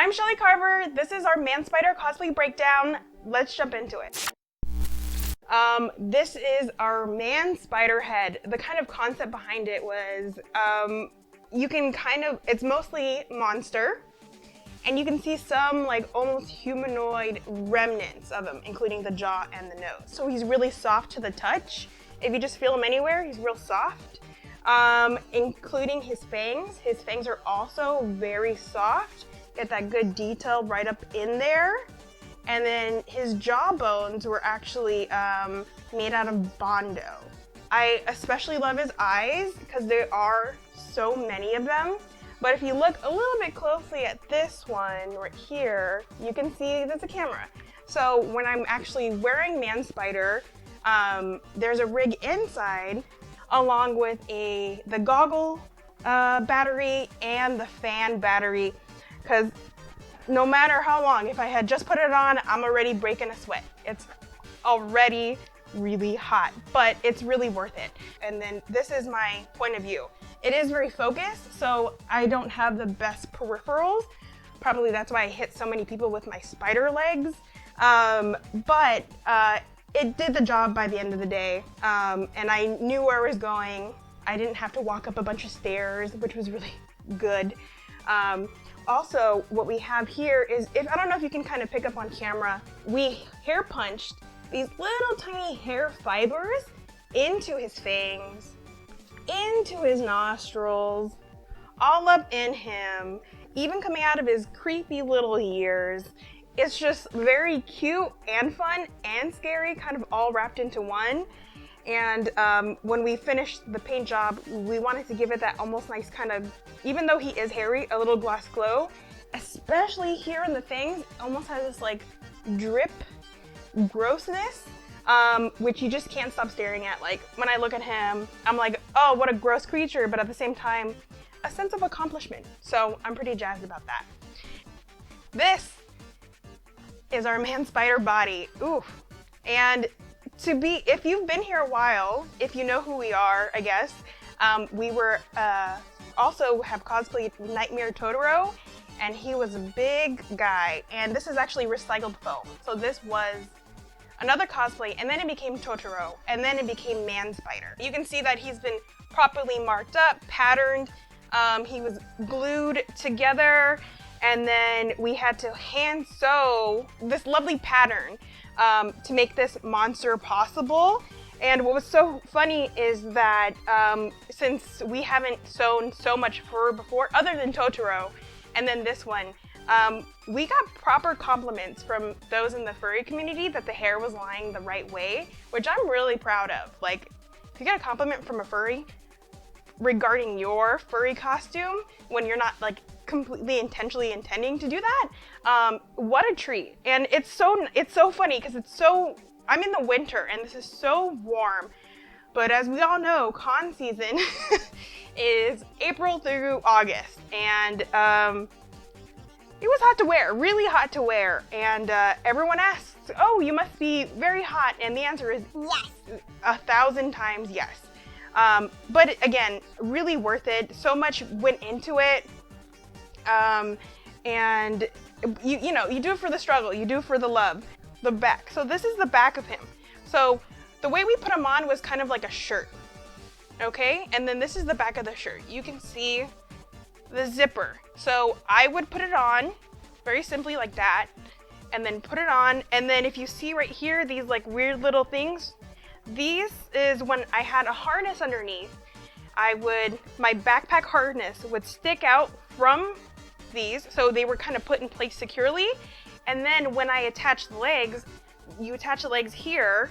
I'm Shelley Karrver. This is our Man Spider cosplay breakdown. Let's jump into it. This is our Man Spider head. The kind of concept behind it was, it's mostly monster, and you can see some like almost humanoid remnants of him, including the jaw and the nose. So he's really soft to the touch. If you just feel him anywhere, he's real soft. Including his fangs. His fangs are also very soft. Get that good detail right up in there. And then his jawbones were actually made out of Bondo. I especially love his eyes because there are so many of them. But if you look a little bit closely at this one right here, you can see there's a camera. So when I'm actually wearing Man Spider, there's a rig inside along with the goggle battery and the fan battery, because no matter how long, if I had just put it on, I'm already breaking a sweat. It's already really hot, but it's really worth it. And then this is my point of view. It is very focused, so I don't have the best peripherals. Probably that's why I hit so many people with my spider legs. But it did the job by the end of the day, and I knew where I was going. I didn't have to walk up a bunch of stairs, which was really good. Also, what we have here is, I don't know if you can kind of pick up on camera, we hair punched these little tiny hair fibers into his fangs, into his nostrils, all up in him, even coming out of his creepy little ears. It's just very cute and fun and scary, kind of all wrapped into one. And when we finished the paint job, we wanted to give it that almost nice kind of, even though he is hairy, a little glass glow, especially here in the fangs, almost has this like drip grossness, which you just can't stop staring at. Like when I look at him, I'm like, oh, what a gross creature, but at the same time, a sense of accomplishment. So I'm pretty jazzed about that. This is our Man Spider body. Oof. And if you've been here a while, if you know who we are, I guess, we were also have cosplayed Nightmare Totoro, and he was a big guy. And this is actually recycled foam. So this was another cosplay, and then it became Totoro, and then it became Man Spider. You can see that he's been properly marked up, patterned. He was glued together, and then we had to hand sew this lovely pattern to make this monster possible. And what was so funny is that since we haven't sewn so much fur before, other than Totoro, and then this one, we got proper compliments from those in the furry community that the hair was lying the right way, which I'm really proud of. Like, if you get a compliment from a furry regarding your furry costume when you're not like completely intentionally intending to do that, what a treat. And it's so funny because I'm in the winter and this is so warm, but as we all know, con season is April through August, and it was hot to wear, really hot to wear, and everyone asks, oh, you must be very hot, and the answer is yes, 1,000 times yes. But again, really worth it. So much went into it. And you know, you do it for the struggle, you do it for the love. The back. So this is the back of him. So the way we put him on was kind of like a shirt. Okay? And then this is the back of the shirt. You can see the zipper. So I would put it on very simply like that, and then put it on. And then if you see right here, these like weird little things, these is when I had a harness underneath. My backpack harness would stick out from these, so they were kind of put in place securely. And then when I attach the legs, you attach the legs here,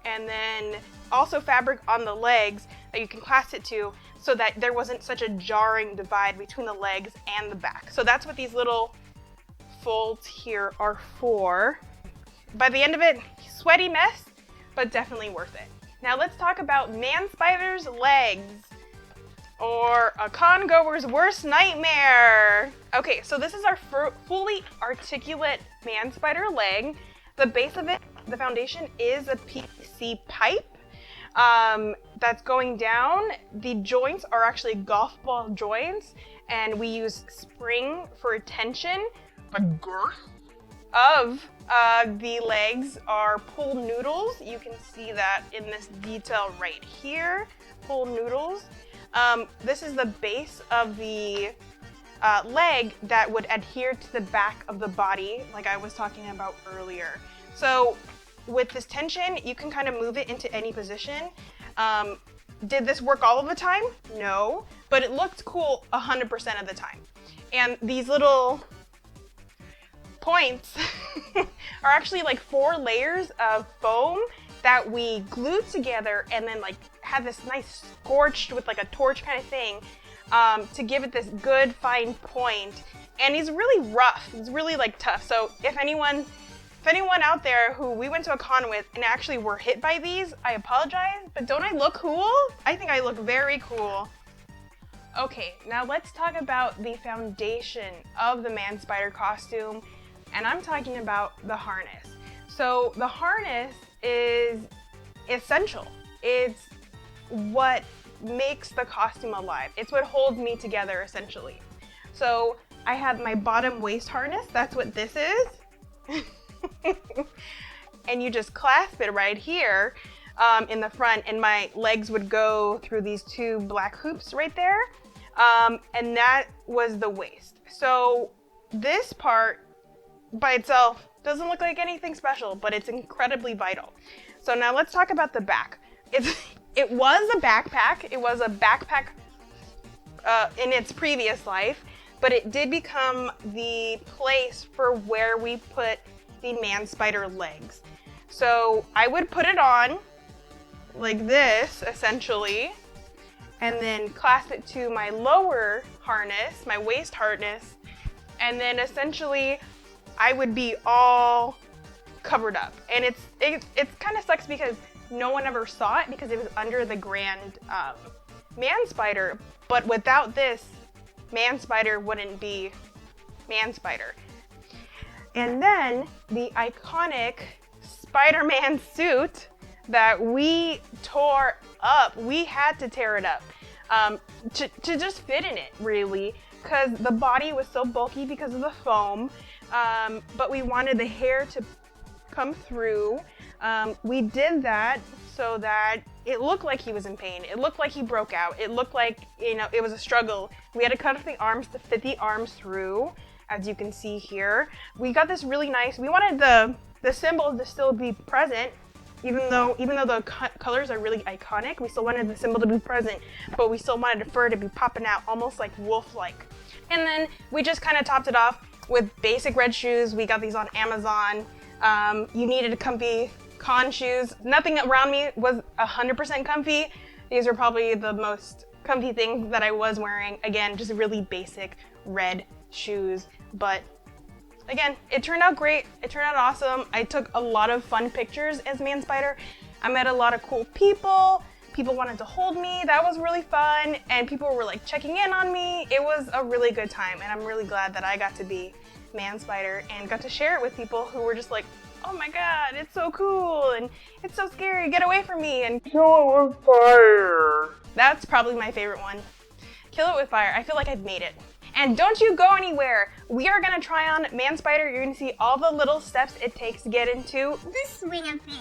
and then also fabric on the legs that you can clasp it to, so that there wasn't such a jarring divide between the legs and the back. So that's what these little folds here are for. By the end of it, sweaty mess, but definitely worth it. Now let's talk about Man Spider's legs, or a con goer's worst nightmare. Okay, so this is our fully articulate Man Spider leg. The base of it, the foundation, is a PVC pipe that's going down. The joints are actually golf ball joints, and we use spring for tension. the girth of the legs are pulled noodles. You can see that in this detail right here, pulled noodles. This is the base of the leg that would adhere to the back of the body, like I was talking about earlier. So with this tension, you can kind of move it into any position. Did this work all of the time? No, but it looked cool 100% of the time. And these little points are actually like 4 layers of foam that we glued together and then like had this nice scorched with like a torch kind of thing to give it this good fine point. And he's really rough, he's really like tough. So if anyone out there who we went to a con with and actually were hit by these, I apologize, but don't I look cool? I think I look very cool. Okay, now let's talk about the foundation of the Man Spider costume, and I'm talking about the harness. So the harness is essential. It's what makes the costume alive. It's what holds me together, essentially. So I have my bottom waist harness, that's what this is. And you just clasp it right here in the front, and my legs would go through these 2 black hoops right there. And that was the waist. So this part by itself doesn't look like anything special, but it's incredibly vital. So now let's talk about the back. It was a backpack. It was a backpack in its previous life, but it did become the place for where we put the Man Spider legs. So I would put it on like this, essentially, and then clasp it to my lower harness, my waist harness, and then essentially I would be all covered up. And it's kind of sucks because no one ever saw it because it was under the grand Man Spider, but without this, Man Spider wouldn't be Man Spider. And then the iconic Spider-Man suit that we tore up, we had to tear it up to just fit in it, really, because the body was so bulky because of the foam, but we wanted the hair to come through. We did that so that it looked like he was in pain. It looked like he broke out. It looked like, you know, it was a struggle. We had to cut off the arms to fit the arms through, as you can see here. We got this really nice, we wanted the symbol to still be present, even though the colors are really iconic. We still wanted the symbol to be present, but we still wanted the fur to be popping out, almost like wolf-like. And then we just kind of topped it off with basic red shoes. We got these on Amazon. You needed comfy con shoes. Nothing around me was 100% comfy. These are probably the most comfy things that I was wearing. Again, just really basic red shoes, but again, it turned out great. It turned out awesome. I took a lot of fun pictures as Man Spider. I met a lot of cool people. People wanted to hold me. That was really fun, and people were like checking in on me. It was a really good time, and I'm really glad that I got to be Man Spider and got to share it with people who were just like, oh my god, it's so cool, and it's so scary, get away from me, and kill it with fire. That's probably my favorite one. Kill it with fire. I feel like I've made it. And don't you go anywhere. We are gonna try on Man Spider. You're gonna see all the little steps it takes to get into the swing of things.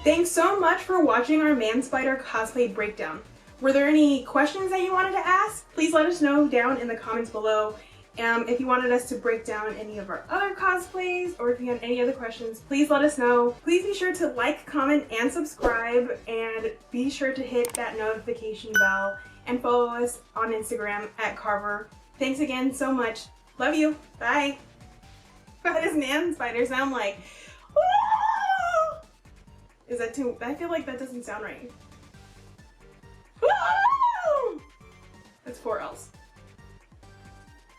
Thanks so much for watching our Man Spider cosplay breakdown. Were there any questions that you wanted to ask? Please let us know down in the comments below. If you wanted us to break down any of our other cosplays, or if you had any other questions, please let us know. Please be sure to like, comment, and subscribe, and be sure to hit that notification bell and follow us on Instagram at Karrver. Thanks again so much. Love you. Bye. How does Man Spider sound like? Woo! Is that too? I feel like that doesn't sound right.